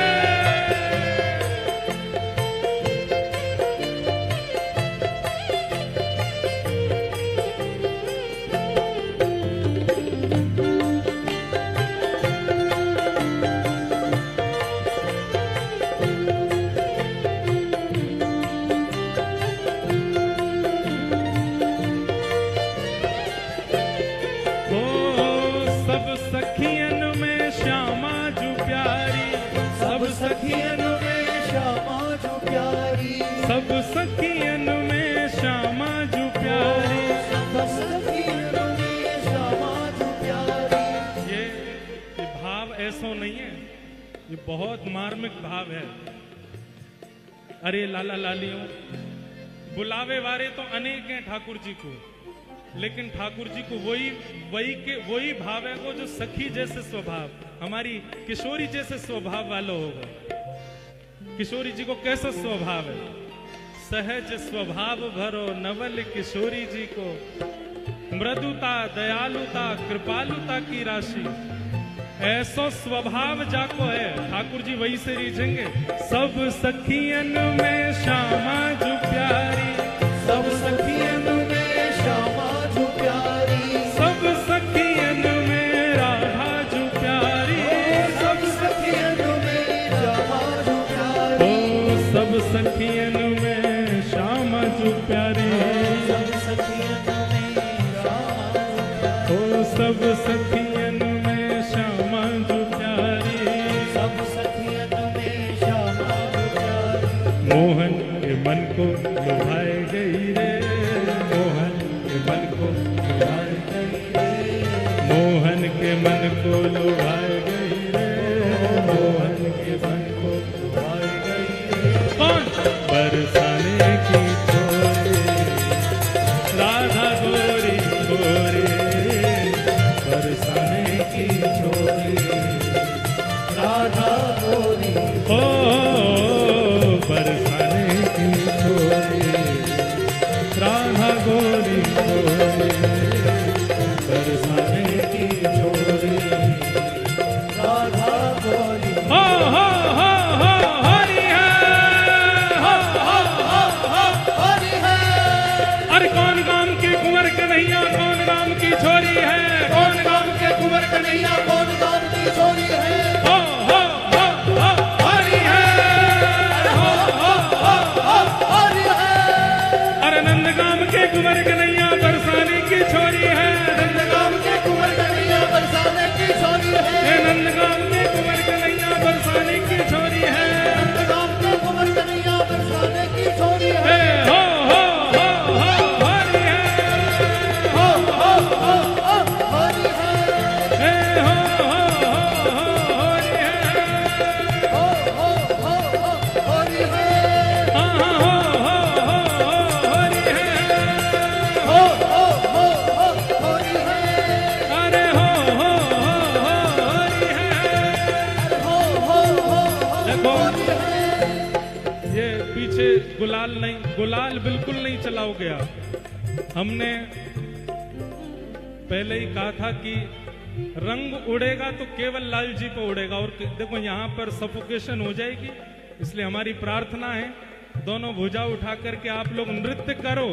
ओ सब सखियन में श्यामा जू प्यारी, सब सखियन में श्यामा जो प्यारी, सब सखियन में श्यामा जू प्यारी। सब सखियन में श्यामा जो प्यारी। ये भाव ऐसा नहीं है, ये बहुत मार्मिक भाव है। अरे लाला लालियों, बुलावे वाले तो अनेक हैं ठाकुर जी को, लेकिन ठाकुर जी को वही भाव है वो जो सखी जैसे स्वभाव, हमारी किशोरी जैसे स्वभाव वाला होगा। किशोरी जी को कैसा स्वभाव है? सहज स्वभाव भरो नवल किशोरी जी को, मृदुता दयालुता कृपालुता की राशि, ऐसा स्वभाव जाको है। ठाकुर जी वही से रीझेंगे, सब सखियन में श्यामा जो प्यारी, सब सखियन में श्यामा जो प्यारी, सब सखियन में राधा जो प्यारी, सब सखियन में श्यामा जो प्यारी, ओ सब सखियन में श्यामा जो प्यारी, सब सखियन में श्यामा जो ओ सब सखियन में श्यामा जो प्यारी, सब सखियन में श्यामा जो प्यारी। मोहन के मन को लुभाए गई रे, मोहन के मन को लुभाए गई रे, मोहन के मन को लुभाए गई रे, मोहन के मन को लुभाए गई रे। कौन? छोरी है, कौन गांव के कुंवर कन्हैया, कौन गांव की छोरी है। हो हरी है, हो हरी है। अरे नंदगाम के कुंवर कन्हैया बरसाने की छोरी है, नंदगाम के कुंवर कन्हैया बरसाने की छोरी है। नंदगाम के कुंवर कन्हैया बरसाने की छोरी है। नंदगाम के कुंवर कन्हैया बरसाने की छोरी है। हो हरी है, हो हरी है। हरी है, हरी है। हरी है, हरी है। अरे हरी है। देखो ये पीछे गुलाल बिल्कुल नहीं चलाओ गया। हमने पहले ही कहा था कि रंग उड़ेगा तो केवल लाल जी पे उड़ेगा, और देखो यहाँ पर सफोकेशन हो जाएगी। इसलिए हमारी प्रार्थना है दोनों भुजा उठा करके आप लोग नृत्य करो,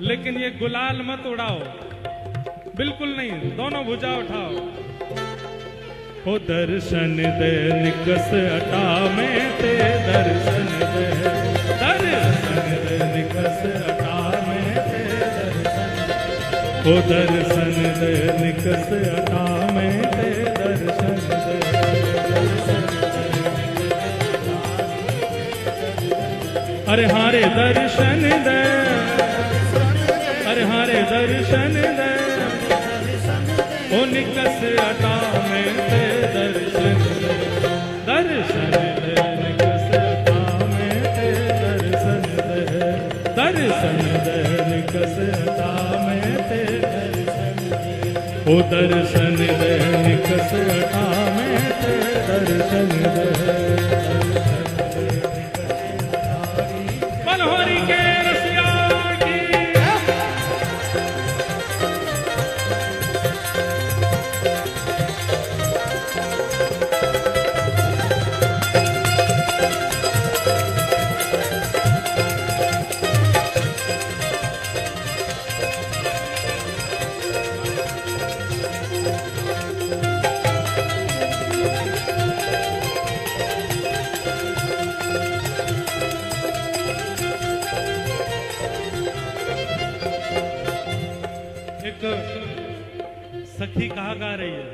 लेकिन ये गुलाल मत उड़ाओ, बिल्कुल नहीं। दोनों भुजा उठाओ। हो दर्शन दे निकस अटा में ते, दर्शन दे निकस अटा में ते, हो दर्शन दे निकस अटा में ते, दर्शन दे। अरे हारे दर्शन दे, अरे हारे दर्शन दे, ओ निकस अटा में ते, दर्शन दे। दर्शन दे निकस अटा में ते, दर्शन दे। दर्शन दे निकस अटा में ते, ओ दर्शन दे निकस अटा में ते, दर्शन दे। मनोहरी के रसिया की सखी कहा गा रही है।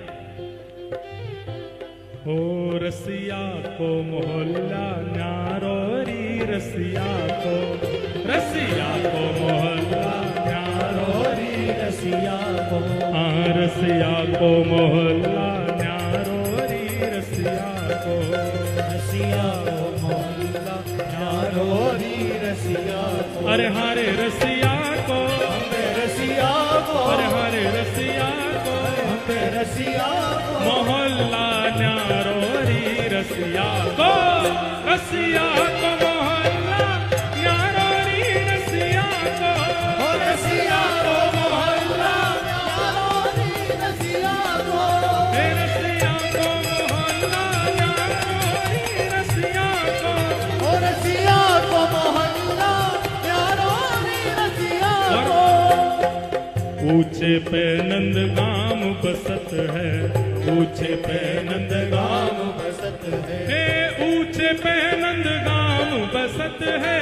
हो रसिया को मोहल्ला न्यारो री, रसिया को मोहल्ला न्यारो री, रसिया को मोहल्ला न्यारो री, रसिया को मोहल्ला न्यारो री, रसिया को। अरे हारे रसिया को, रसिया को, अरे हारे रसिया को, रसिया को। मोहल्ला न्यारो री, रसिया को, रसिया को मोहल्ला न्यारो री, रसिया को, रसिया को मोहल्ला न्यारो री, रसिया को। रसिया को मोहल्ला न्यारो री, रसिया को, रसिया को मोहल्ला न्यारो री, रसिया को। ऊंचे पे नंदगाम बसत है, ऊंचे पे नंदगाम बसत है। हे ऊंचे पे नंदगाम बसत है,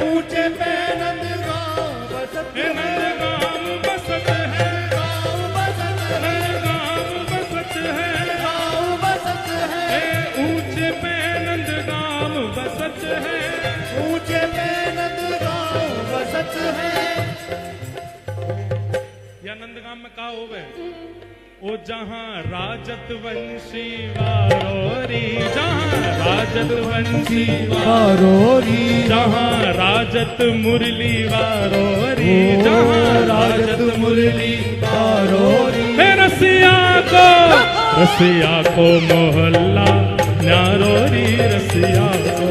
ऊंचे पे नंदगांव बसत हे है। नंदगाम बसत है, गाँव बसत है। नंदगाम बसत है। गाँव बसत है। हे ऊंचे पे नंदगाम बसत है, ऊंचे पे नंदगांव बसत है। या नंदगाम में कहा होवे ओ जहां राजत वंशी वारोरी, जहां राजत वंशी वारोरी, जहां राजत मुरली वारोरी, जहां राजत मुरली वारोरी। हे रसिया को मोहल्ला न्यारोरी, रसिया को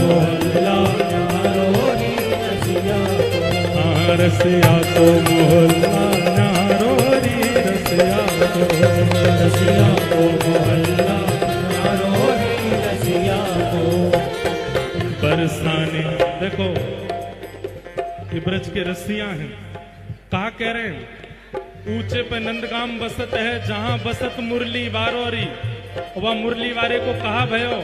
मोहल्ला न्यारोरी, रसिया को। रसिया को मोहल्ला न्यारोरी, रसिया को, रसिया को मोहल्ला न्यारोरी, रसिया को। बरसाने देखो ये ब्रज के रसिया हैं। कहा कह कह रहे हैं, ऊंचे पे नंदगाम बसत है, जहां बसत मुरली वारोरी। वह मुरली वारे को कहा भयो,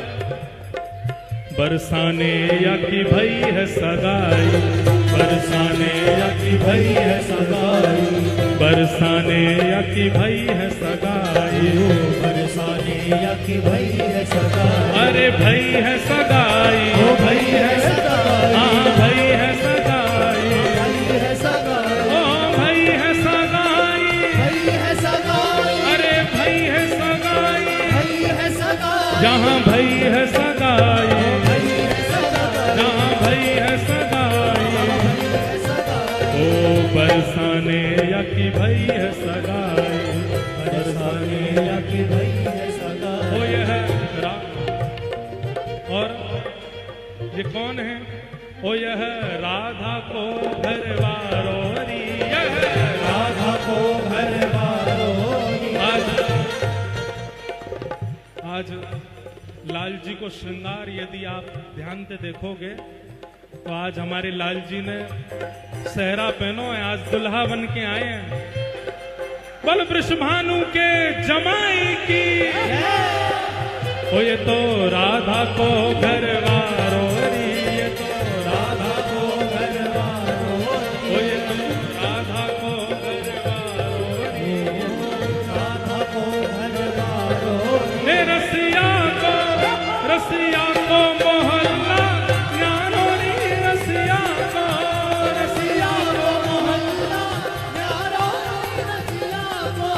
बरसाने या की भई है सगाई, बरसाने या की भई है सगाई, बरसाने या की भई है सगाई, बरसाने या की भई है सगाई। अरे भई है सगाई, ओ भई है सगाई, हाँ भई है सगाई, भई है सगाई, ओ भई है सगाई, भई है सगाई, अरे भई है सगाई, भई है सगाई, जहाँ भई है सगाई, भई है सगाई, जहाँ भई है सगाई, भई है सगाई। ओ बरसाने या की भई है सगाई, बरसाने या की भई है सगाई। ओ ये है और ये कौन है? ओ यह राधा को घरवारोरी, यह राधा को घरवारोरी। आज लाल जी को श्रृंगार यदि आप ध्यान से देखोगे तो आज हमारे लाल जी ने सहरा पहनो है, आज दुल्हा बन के आए हैं। बल वृषभानु के जमाई की, ओ ये तो राधा को घरवारोरी, ये तो राधा को घरवारोरी, ओ ये तो राधा को घरवारोरी, राधा को घरवारोरी। हे रसिया को मोहल्ला न्यारोरी, रसिया को रसिया को मोहल्ला न्यारो, रसिया को।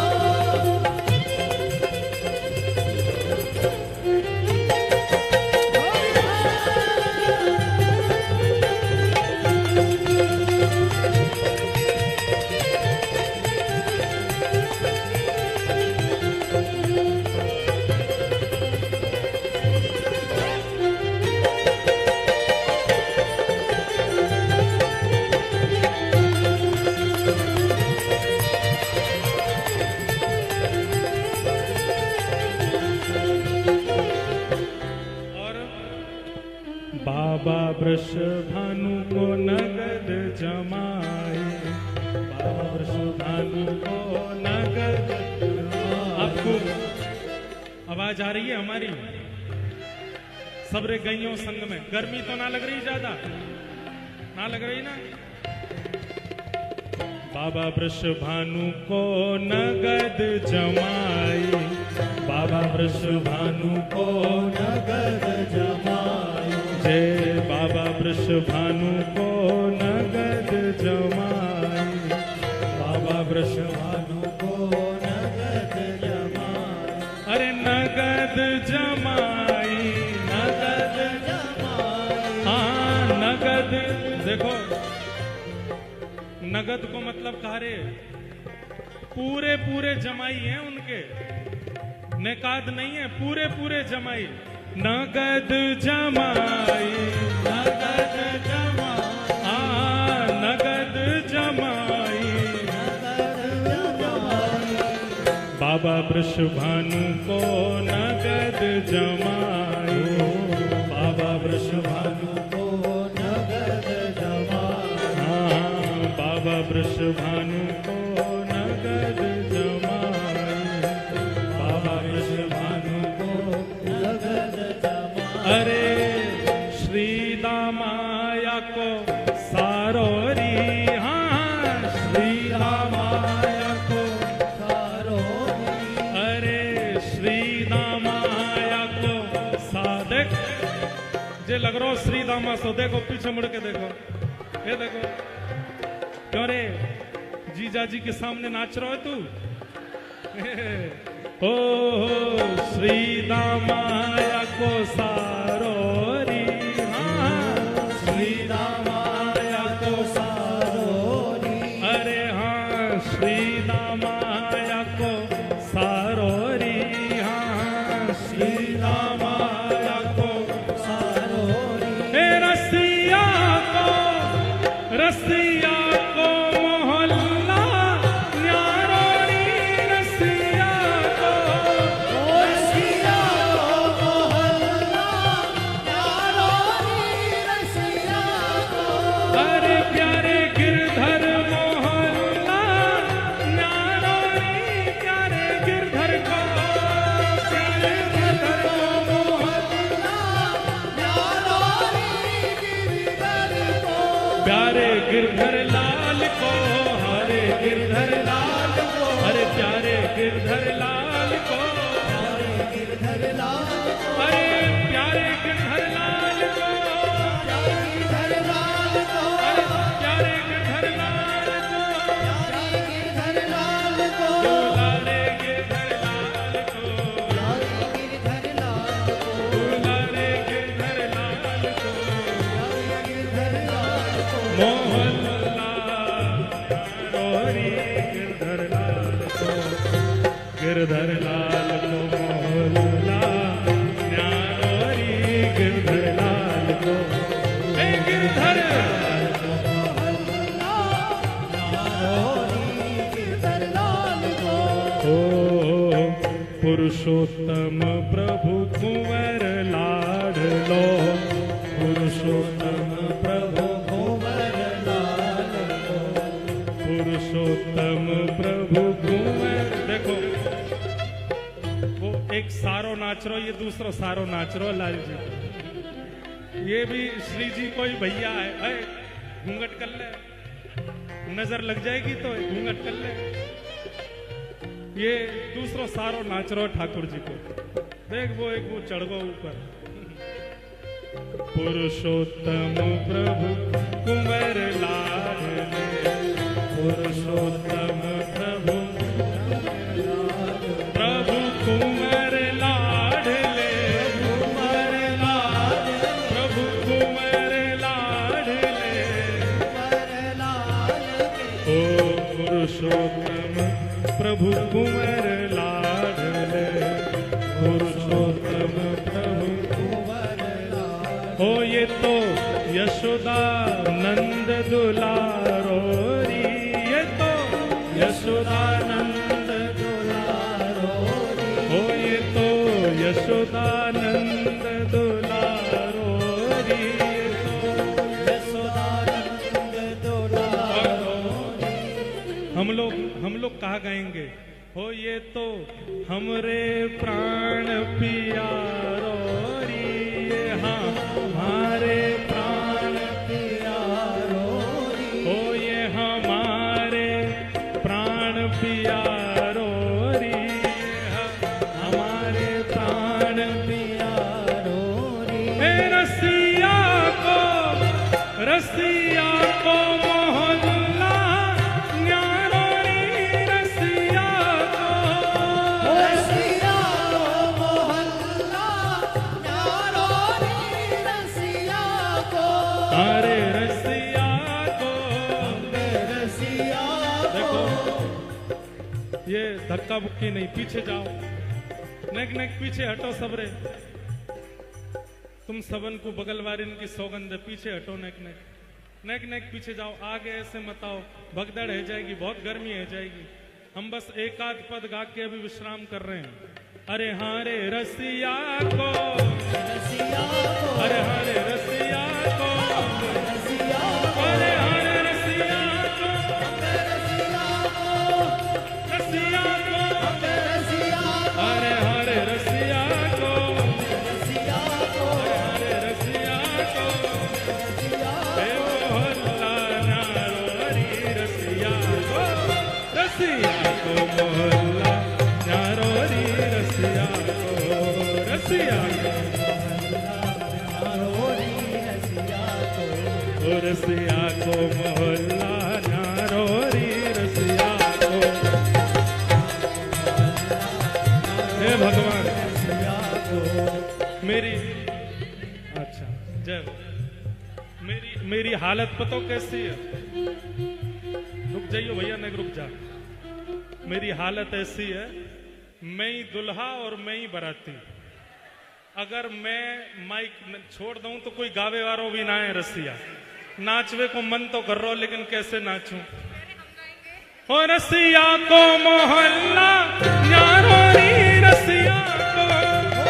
और बाबा वृषभानु को नगद जमाए, बाबा वृषभानु को नगद जमाए। आपको आवाज आ रही है हमारी? सबरे गईयों संग में गर्मी तो ना लग रही, ज्यादा ना लग रही ना? बाबा वृषभानु को नगद जमाई, बाबा वृषभानु को नगद जमाई, जय बाबा वृषभानु को नगद जमाई, बाबा वृषभानु को नगद जमाई। अरे नगद जमाई, नगद जमाई, हाँ नगद। देखो नगद को मतलब कारे पूरे पूरे जमाई हैं उनके, नेकाद नहीं है, पूरे पूरे जमाई। नगद जमाई, नगद जमाई, नगद जमाई, नगद जमाई। बाबा वृषभानु को नगद जमाई, बाबा वृषभानु को नगद जमाई, बाबा वृषभानु को नगद जमाई, बाबा वृषभानु को नगद जमाई। अरे श्री दामाया को सारोरी, हाँ श्री दामाया को सारोरी, अरे श्री दामाया को सादेक जे लग रहा हो श्री दामा सो देखो, पीछे मुड़ के देखो, ये देखो क्यों रे जीजा जी के सामने नाच रहा है तू? ओ श्री दामाया को सारोरी, हाँ श्री दामाया को सारोरी, अरे हाँ श्री दामाया को सारोरी, हाँ श्री दामाया को सारोरी। हे रसिया को मोहल्ला न्यारोरी, रसिया को रसिया को मोहल्ला न्यारोरी, रसिया को। अरे प्यारे गिरधर मोहल्ला गिरधर लाल को, हरे गिरधर लाल को, अरे प्यारे गिरधर लाल को, प्यारे गिरधर लाल को, अरे प्यारे गिरधर लाल को, प्यारे गिरधर लाल को, प्यारे गिरधर लाल को, प्यारे गिरधर लाल को, दुलारे गिरधर लाल को, प्यारे गिरधर लाल को, दुलारे गिरधर लाल को, प्यारे गिरधर लाल को, मोहनलाल रोरी गिरधर लाल को, गिरधर लाल को मोहनलाल न्यारोरी गिरधर लाल को, हे गिरधर गिरधर लाल को, ओ पुरुषोत्तम प्रभु कुंवर लाडलो, पुरुषोत्तम प्रभु कुंवर लाल को, पुरुषोत्तम प्रभु कुंवर। देखो वो एक सारो नाच रो, ये दूसरो सारो नाच रो लाल जी को। ये भी श्री जी कोई भैया है, अरे घूंघट कर ले, नजर लग जाएगी तो घूंघट कर ले। ये दूसरो सारो नाच रो ठाकुर जी को। देख वो एक वो चढ़ गो ऊपर। पुरुषोत्तम प्रभु कुंवर लाडले, पुरुषोत्तम प्रभु प्रभु कुंवर लाडले, कुंवर लाल, प्रभु कुंवर लाडले, कुंवर लाल के, ओ पुरुषोत्तम प्रभु कुंवर लाडले, पुरुषोत्तम प्रभु। कुंवर लाल, ओ ये तो यशोदा नंद दुलारो री, ये तो यशोदा नंद दुलारो री, ओ ये तो यशोदा नंद दुलारो री, ये तो यशोदानंद दुलारो री, हम लोग कहा गाएंगे, हो ये तो हमरे प्राण पियारो री, ये हाँ हमारे प्राण प्यारो री, ओ ये हमारे प्राण पियारो री, ये हमारे प्राण प्यारो री, हे रसिया को मोहल्ला न्यारो री, रसिया को, रसिया को मोहल्ला न्यारो री, रसिया को, अरे रसिया को। रसिया देखो को, ये धक्का बुक्की नहीं, पीछे जाओ, नेक नेक पीछे हटो सबरे। तुम सबन को बगलवारिन की सौगंध है, पीछे हटो, नेक नेक नेक नेक पीछे जाओ, आगे ऐसे मत आओ, भगदड़ है जाएगी, बहुत गर्मी है जाएगी। हम बस एक आध पद गा के अभी विश्राम कर रहे हैं। अरे हाँ रे रसिया को, रसिया को, अरे हाँ रे रसिया को, रसिया को, अरे हाँ रे रसिया को, रसिया को, रसिया को, रसिया को, अरे हाँ रे रसिया को, रसिया को, अरे रसिया को, रसिया हे मोहल्ला न्यारोरी रसिया को, रसिया को मोहल्ला न्यारोरी रसिया को, रसिया को, न्यारोरी रसिया को, ओ रसिया को मोहल्ला न्यारोरी रसिया को। हे भगवान रसिया को, मेरी, अच्छा जय हो। मेरी हालत पतो कैसी है? रुक जाइयो भैया, नहीं रुक जा। मेरी हालत ऐसी है, मैं ही दुल्हा और मैं ही बराती। अगर मैं माइक छोड़ दूं तो कोई गावे वारो भी ना है रसिया। नाचवे को मन तो कर रहा, लेकिन कैसे नाचूं? हो रसिया को मोहल्ला न्यारोरी रसिया को,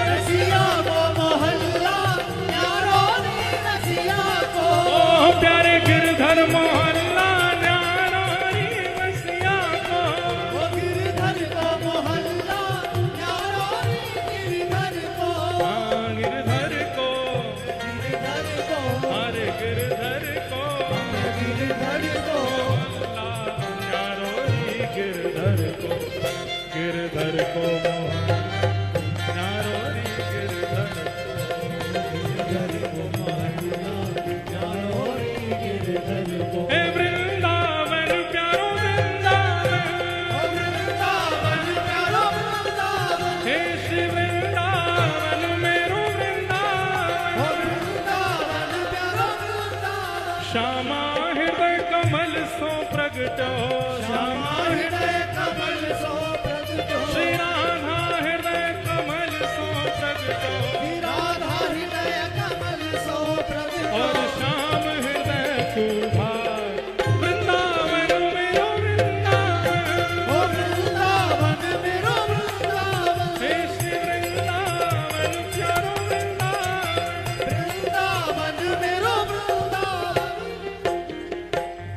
रसिया को मोहल्ला न्यारोरी रसिया को, ओ प्यारे गिरधर मोहल्ला न्यारोरी रसिया को, ओ गिरधर को मोहल्ला न्यारोरी, गिरधर को, हाँ गिरधर को, गिरधर को, अरे गिरधर को, गिरधर गिरधर को मोहन न्यारो रे गिरधर को मारना न्यारो रे गिरधर को हे वृंदावन प्यारो वृंदावन वृंदावन प्यारो वृंदावन हे श्री वृंदावन मेरो वृंदावन वृंदावन प्यारो वृंदावन श्यामा हृदय कमल सो प्रगटो श्यामा हृदय कमल सो प्रगटो श्री राधा हृदय कमल सो प्रगटो श्री राधा हृदय कमल सो प्रगटो और श्याम हृदय तू भार वृंदावन मेरो वृंदावन ओ वृंदावन मेरो वृंदावन हे श्री वृंदावन प्यारो वृंदावन वृंदावन मेरो वृंदावन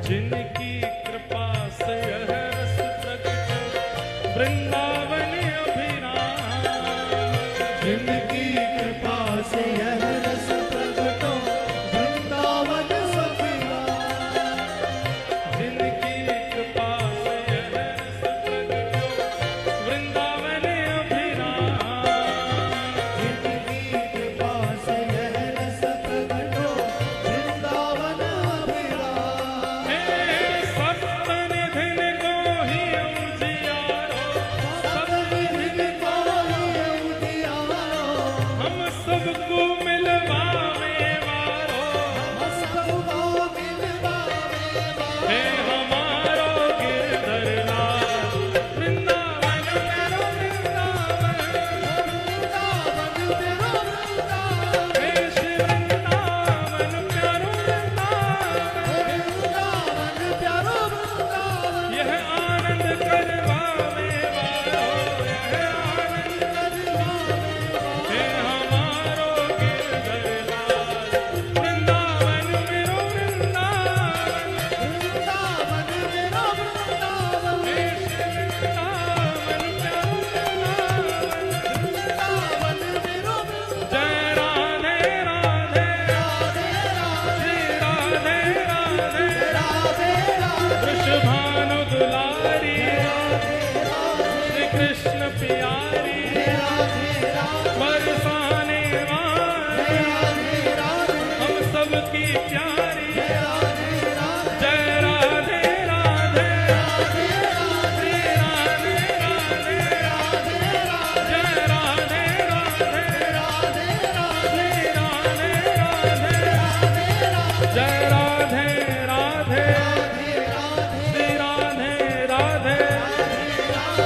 जिनकी कृपा से यह रस प्रगटो वृंदावन अभिराम जिनकी कृपा से यह रस प्रगटो वृंदावन सखिया जिनकी कृपा से यह रस प्रगटो वृंदावन अभिराम जिनकी कृपा से यह रस प्रगटो वृंदावन अभिराम हे सप्तनिधिन को ही उजियारो सतविधिन को ही उजियारो हम सबको मिलवावे वारो हम सबको मिलवावे हे हमारो गिरधर लाल वृंदावन मेरो वृंदावन वृंदावन मेरो वृंदावन हे श्री वृंदावन प्यारो वृंदावन वृंदावन प्यारो वृंदावन यह आनंद करवावे वारो यह आनंद हे हमारो गिरधर लाल वृंदावन मेरो वृंदावन वृंदावन मेरो वृंदावन हे श्री वृंदावन प्यारो वृंदावन वृंदावन मेरो वृंदावन जय राधे राधे श्री राधे राधे राधे राधे वृषभानु दुलारी श्री कृष्ण प्यारी बरसाने वाली हम सबकी प्यारी जय राधे राधे श्री राधे राधे जय राधे राधे श्री राधे राधे जय राधे राधे श्री राधे राधे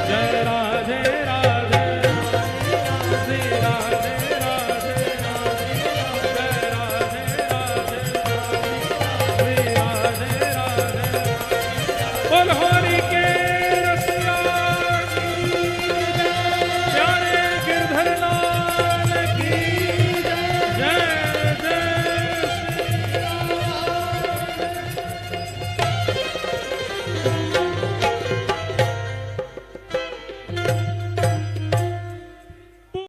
जय राधे राधे श्री राधे राधे जय राधे राधे श्री राधे राधे बोल हरि के रसिया प्यारे गिरधर लाल की जय जय श्री